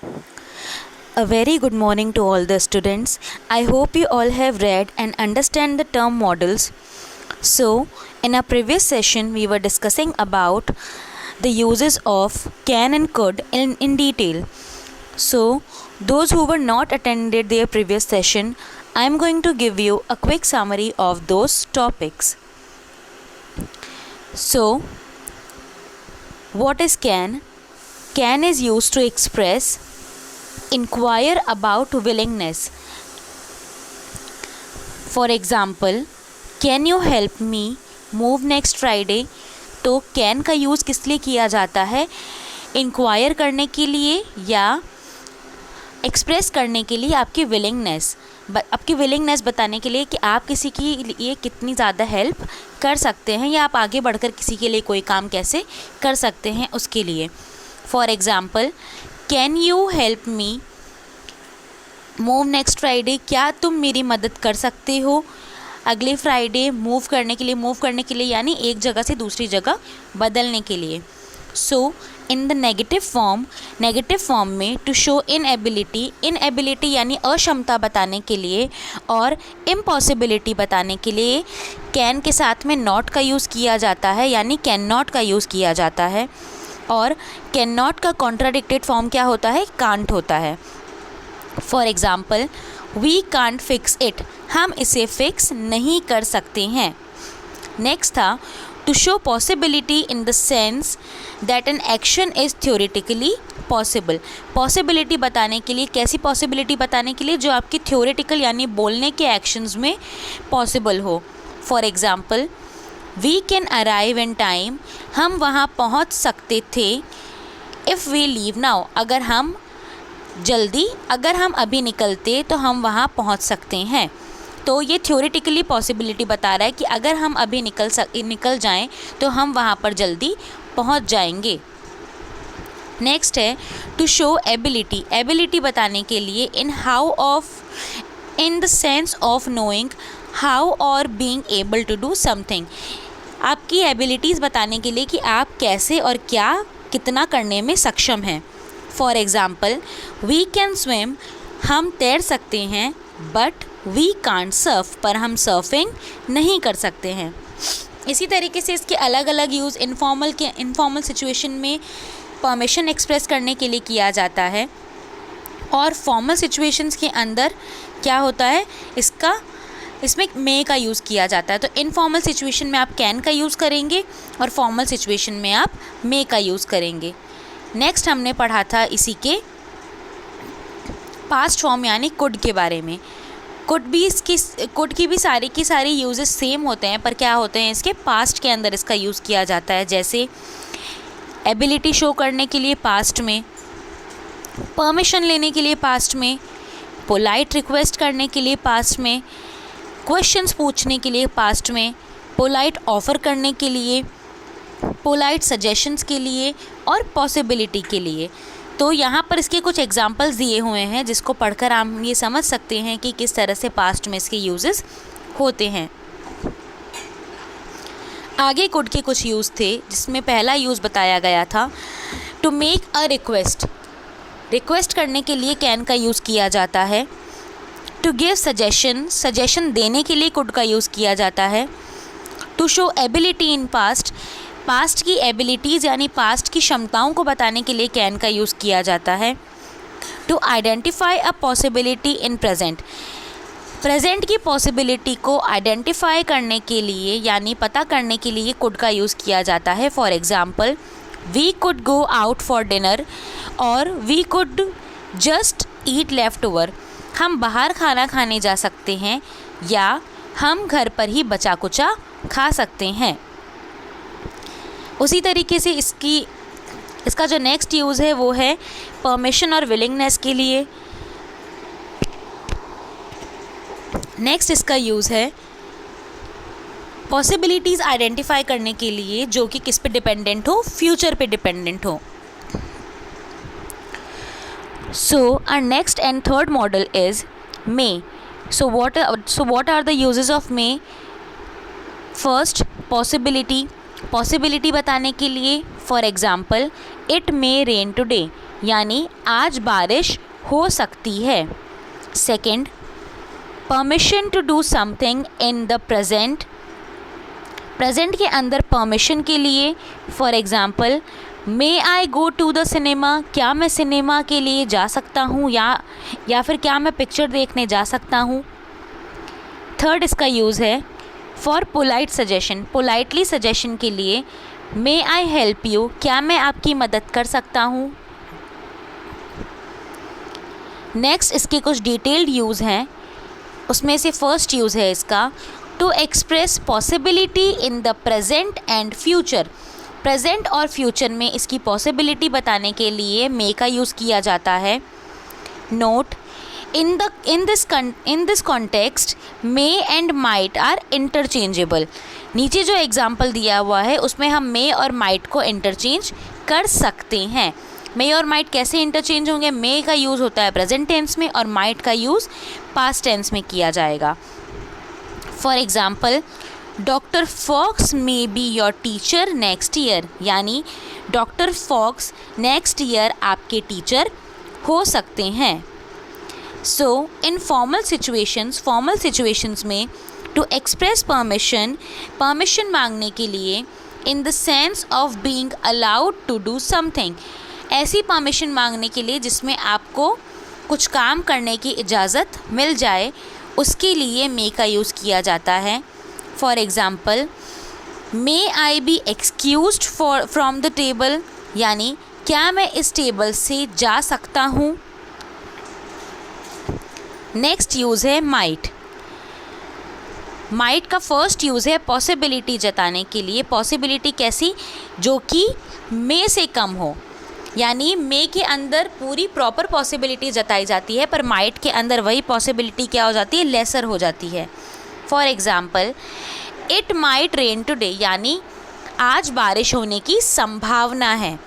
A very good morning to all the students. I hope you all have read and understand the term models. So, in our previous session, we were discussing about the uses of can and could in detail. So, those who were not attended their previous session, I am going to give you a quick summary of those topics. So, what is can? Can is used to express inquire about willingness. For example, can you help me move next Friday? तो can का use किस लिए किया जाता है? Inquire करने के लिए या एक्सप्रेस करने के लिए आपकी विलिंगनेस बताने के लिए कि आप किसी के लिए कितनी ज़्यादा हेल्प कर सकते हैं या आप आगे बढ़कर किसी के लिए कोई काम कैसे कर सकते हैं उसके लिए. For example, can you help me move next Friday? क्या तुम मेरी मदद कर सकते हो अगले फ्राइडे मूव करने के लिए यानी एक जगह से दूसरी जगह बदलने के लिए. सो इन द नेगेटिव फॉर्म में टू शो इनएबिलिटी यानी अक्षमता बताने के लिए और इम्पॉसिबिलिटी बताने के लिए कैन के साथ में नॉट का यूज़ किया जाता है यानी कैन नॉट का यूज़ किया जाता है. और कैन नॉट का कॉन्ट्राडिक्टेड फॉर्म क्या होता है? कांट होता है. For example, we can't fix it, हम इसे फिक्स नहीं कर सकते हैं. नेक्स्ट था to show possibility in the sense that an action is theoretically possible. Possibility बताने के लिए, कैसी पॉसिबिलिटी बताने के लिए? जो आपकी थ्योरेटिकल यानी बोलने के एक्शंस में पॉसिबल हो. For example, we can arrive in time, हम वहाँ पहुँच सकते थे. इफ़ वी लीव नाउ, अगर हम अभी निकलते तो हम वहाँ पहुँच सकते हैं. तो ये थ्योरेटिकली पॉसिबिलिटी बता रहा है कि अगर हम अभी निकल जाएं तो हम वहाँ पर जल्दी पहुँच जाएंगे. नेक्स्ट है टू शो एबिलिटी बताने के लिए in the sense of knowing how और being able to do something. आपकी एबिलिटीज़ बताने के लिए कि आप कैसे और कितना करने में सक्षम हैं. For example, we can swim, हम तैर सकते हैं. बट वी कांट सर्फ, पर हम सर्फिंग नहीं कर सकते हैं. इसी तरीके से इसके अलग अलग यूज़ इनफॉर्मल सिचुएशन में परमिशन एक्सप्रेस करने के लिए किया जाता है और फॉर्मल सिचुएशंस के अंदर क्या होता है, इसमें मे का यूज़ किया जाता है. तो इनफॉर्मल सिचुएशन में आप कैन का यूज़ करेंगे और फॉर्मल सिचुएशन में आप मे का यूज़ करेंगे. नेक्स्ट हमने पढ़ा था इसी के पास्ट फॉर्म यानी कुड के बारे में. कुड की भी सारी यूजेस सेम होते हैं, पर क्या होते हैं, इसके पास्ट के अंदर इसका यूज़ किया जाता है. जैसे एबिलिटी शो करने के लिए पास्ट में, परमिशन लेने के लिए पास्ट में, पोलाइट रिक्वेस्ट करने के लिए पास्ट में, क्वेश्चंस पूछने के लिए पास्ट में, पोलाइट ऑफ़र करने के लिए, पोलाइट सजेशंस के लिए और पॉसिबिलिटी के लिए. तो यहाँ पर इसके कुछ एग्जांपल्स दिए हुए हैं जिसको पढ़कर हम ये समझ सकते हैं कि किस तरह से पास्ट में इसके यूजेस होते हैं. आगे कुड के कुछ यूज़ थे जिसमें पहला यूज़ बताया गया था टू मेक अ रिक्वेस्ट करने के लिए कैन का यूज़ किया जाता है. टू गिव सजेशन देने के लिए कुड का यूज़ किया जाता है. To show ability in past की एबिलिटीज़ यानी पास्ट की क्षमताओं को बताने के लिए कैन का यूज़ किया जाता है. To identify a possibility in present की पॉसिबिलिटी को आइडेंटिफाई करने के लिए यानी पता करने के लिए कुड का यूज़ किया जाता है. For example, we could go out for dinner और we could just eat leftover, हम बाहर खाना खाने जा सकते हैं या हम घर पर ही बचा कुचा खा सकते हैं. उसी तरीके से इसका जो नेक्स्ट यूज़ है वो है परमिशन और विलिंगनेस के लिए. नेक्स्ट इसका यूज़ है पॉसिबिलिटीज़ आइडेंटिफाई करने के लिए जो कि किस पे डिपेंडेंट हो, फ्यूचर पे डिपेंडेंट हो. So our next and third modal is may. So what are the uses of may? First, possibility बताने के लिए. For example, it may rain today, यानी आज बारिश हो सकती है। Second, permission to do something in the present, present के अंदर परमिशन के लिए। For example, may I go to the cinema, क्या मैं सिनेमा के लिए जा सकता हूँ, या फिर क्या मैं पिक्चर देखने जा सकता हूँ। थर्ड इसका यूज़ है for polite suggestion, politely suggestion के लिए। मे आई हेल्प यू, क्या मैं आपकी मदद कर सकता हूँ। नेक्स्ट इसके कुछ डिटेल्ड यूज़ हैं, उसमें से फर्स्ट यूज़ है इसका to express possibility in the present and future. Present और फ्यूचर में इसकी पॉसिबिलिटी बताने के लिए मे का यूज़ किया जाता है। Note, in this context may and might are interchangeable. नीचे जो एग्जाम्पल दिया हुआ है उसमें हम मे और माइट को इंटरचेंज कर सकते हैं। मे और माइट कैसे इंटरचेंज होंगे? मे का यूज़ होता है प्रेजेंट टेंस में और माइट का यूज़ पास्ट टेंस में किया जाएगा। For example, doctor Fox may be your teacher next year, यानी डॉक्टर फॉक्स नेक्स्ट ईयर आपके टीचर हो सकते हैं। सो इन फॉर्मल सिचुएशंस में टू एक्सप्रेस परमिशन मांगने के लिए in the sense of being allowed to do something, ऐसी परमिशन मांगने के लिए जिसमें आपको कुछ काम करने की इजाज़त मिल जाए, उसके लिए मे का यूज़ किया जाता है। For example, may I be excused from the table, यानी क्या मैं इस टेबल से जा सकता हूँ। नेक्स्ट यूज़ है माइट। माइट का फर्स्ट यूज़ है पॉसिबिलिटी जताने के लिए। पॉसिबिलिटी कैसी? जो कि मे से कम हो, यानी मे के अंदर पूरी प्रॉपर पॉसिबिलिटी जताई जाती है, पर माइट के अंदर वही पॉसिबिलिटी क्या हो जाती है? लेसर हो जाती है। For example, it might rain today, यानी आज बारिश होने की संभावना है।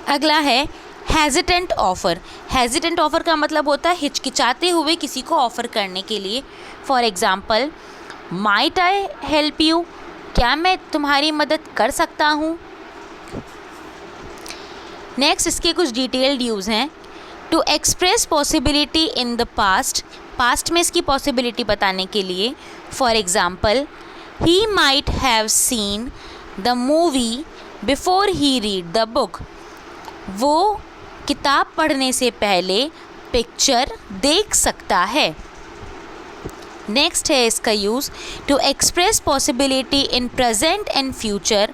अगला है हेजिटेंट ऑफ़र। हेजिटेंट ऑफ़र का मतलब होता है हिचकिचाते हुए किसी को ऑफ़र करने के लिए। For example, might I help you, क्या मैं तुम्हारी मदद कर सकता हूँ। नेक्स्ट इसके कुछ डिटेल्ड यूज़ हैं। To express possibility in the past, past में इसकी पॉसिबिलिटी बताने के लिए। For example, he might have seen the movie before he read the book, वो किताब पढ़ने से पहले पिक्चर देख सकता है। नेक्स्ट है इसका use to express possibility in present and future.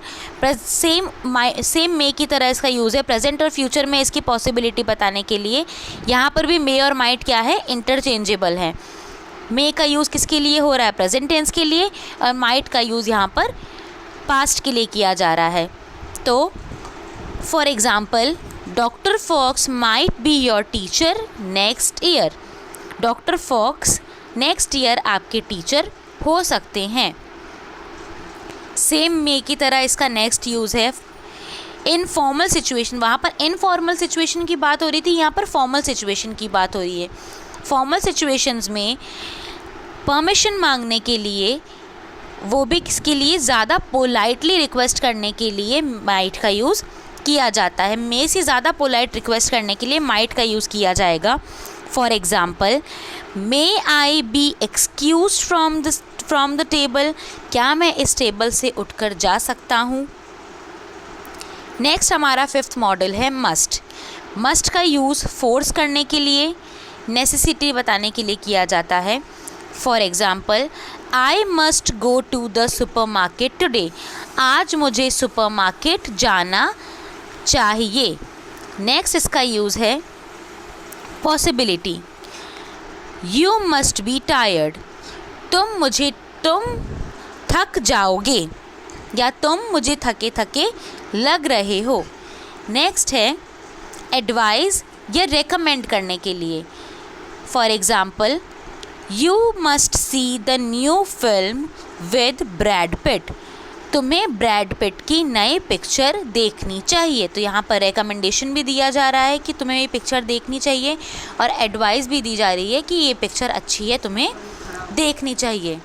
Same may की तरह इसका यूज़ है प्रेजेंट और फ्यूचर में इसकी पॉसिबिलिटी बताने के लिए। यहाँ पर भी मे और माइट क्या है? इंटरचेंजेबल है। मे का यूज़ किसके लिए हो रहा है? प्रेजेंट टेंस के लिए, और माइट का यूज़ यहाँ पर पास्ट के लिए किया जा रहा है। तो for example, doctor Fox might be your teacher next year, doctor Fox next year आपके टीचर हो सकते हैं। सेम मे की तरह इसका नेक्स्ट यूज़ है इनफॉर्मल सिचुएशन। वहाँ पर इनफॉर्मल सिचुएशन की बात हो रही थी, यहाँ पर फॉर्मल सिचुएशन की बात हो रही है। फॉर्मल सिचुएशंस में परमिशन मांगने के लिए, वो भी किसके लिए? ज़्यादा पोलाइटली रिक्वेस्ट करने के लिए माइट का यूज़ किया जाता है। मे से ज़्यादा पोलाइट रिक्वेस्ट करने के लिए माइट का यूज़ किया जाएगा। For example, may I be excuse from the table, क्या मैं इस टेबल से उठकर जा सकता हूँ। नेक्स्ट हमारा फिफ्थ मॉडल है मस्ट। मस्ट का यूज़ फोर्स करने के लिए, नेसेसिटी बताने के लिए किया जाता है। For example, I must go to the supermarket today, आज मुझे सुपरमार्केट जाना चाहिए। नेक्स्ट इसका यूज़ है possibility. You must be tired, तुम थक जाओगे, या तुम मुझे थके थके लग रहे हो। नेक्स्ट है एडवाइस या रेकमेंड करने के लिए। For example, you must see the new film with Brad Pitt, तुम्हें ब्रैड पिट की नई पिक्चर देखनी चाहिए। तो यहाँ पर रेकमेंडेशन भी दिया जा रहा है कि तुम्हें ये पिक्चर देखनी चाहिए, और एडवाइस भी दी जा रही है कि ये पिक्चर अच्छी है, तुम्हें देखनी चाहिए।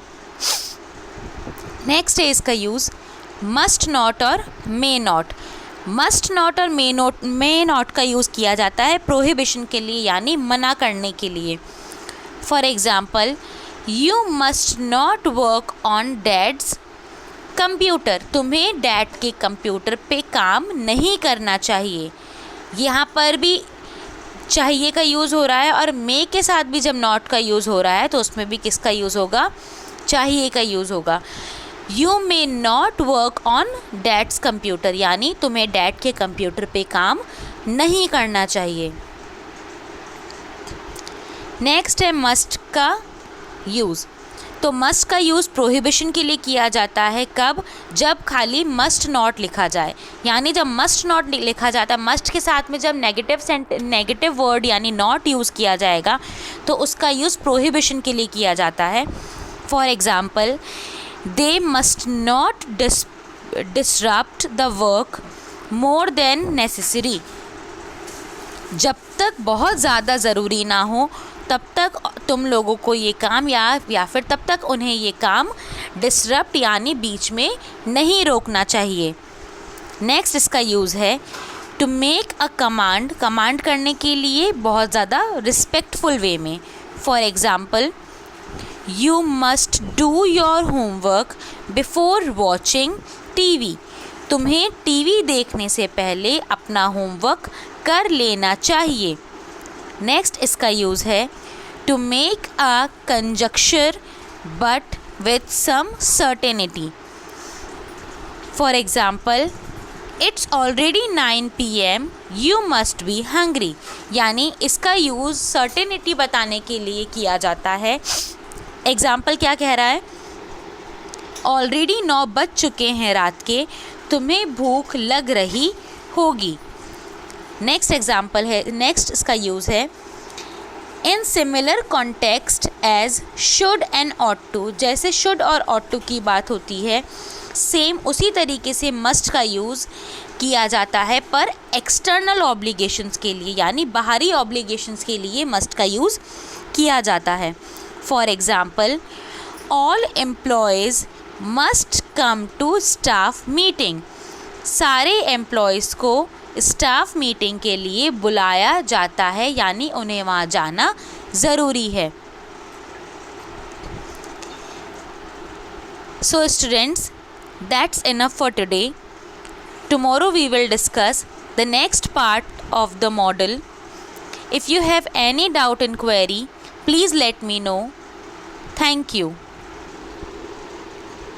नेक्स्ट है इसका यूज़ मस्ट नॉट और मे नॉट। मस्ट नॉट और मे नॉट का यूज़ किया जाता है प्रोहिबिशन के लिए, यानी मना करने के लिए। For example, you must not work on dad's computer, तुम्हें डैड के कंप्यूटर पे काम नहीं करना चाहिए। यहाँ पर भी चाहिए का यूज़ हो रहा है, और मे के साथ भी जब नॉट का यूज़ हो रहा है तो उसमें भी किसका यूज़ होगा, चाहिए का यूज़ होगा। You may not work on dad's computer, यानी तुम्हें डैड के कंप्यूटर पे काम नहीं करना चाहिए। नेक्स्ट है मस्ट का यूज़। तो मस्ट का यूज़ प्रोहिबिशन के लिए किया जाता है, कब, जब खाली मस्ट नॉट लिखा जाए, यानी जब मस्ट नॉट लिखा जाता है, मस्ट के साथ में जब नेगेटिव वर्ड यानी नॉट यूज़ किया जाएगा तो उसका यूज़ प्रोहिबिशन के लिए किया जाता है। For example, they must not disrupt the work more than necessary, जब तक बहुत ज़्यादा ज़रूरी ना हो तब तक तुम लोगों को ये काम या फिर तब तक उन्हें ये काम डिसरप्ट यानी बीच में नहीं रोकना चाहिए। नेक्स्ट इसका यूज़ है to make a command, command करने के लिए बहुत ज़्यादा रिस्पेक्टफुल वे में। For example, you must do your homework before watching TV, तुम्हें टीवी देखने से पहले अपना होमवर्क कर लेना चाहिए। नेक्स्ट इसका यूज़ है to make a conjecture but with some certainty. For example, it's already 9 PM, you must be hungry, यानी इसका यूज़ सर्टेनिटी बताने के लिए किया जाता है। एग्ज़ाम्पल क्या कह रहा है, ऑलरेडी 9 बज चुके हैं रात के, तुम्हें भूख लग रही होगी। नेक्स्ट एग्ज़ाम्पल है, नेक्स्ट इसका यूज़ है in similar context as should and ought to, जैसे शुड और ऑट टू की बात होती है सेम उसी तरीके से मस्ट का यूज़ किया जाता है, पर एक्सटर्नल ऑब्लिगेशंस के लिए यानी बाहरी ऑब्लिगेशंस के लिए मस्ट का यूज़ किया जाता है। For example, all employees must come to staff meeting, सारे एम्प्लॉयज़ को स्टाफ मीटिंग के लिए बुलाया जाता है, यानी उन्हें वहाँ जाना ज़रूरी है। So students, that's enough for today. Tomorrow we will discuss the next part of the model. If you have any doubt and query, please let me know. Thank you.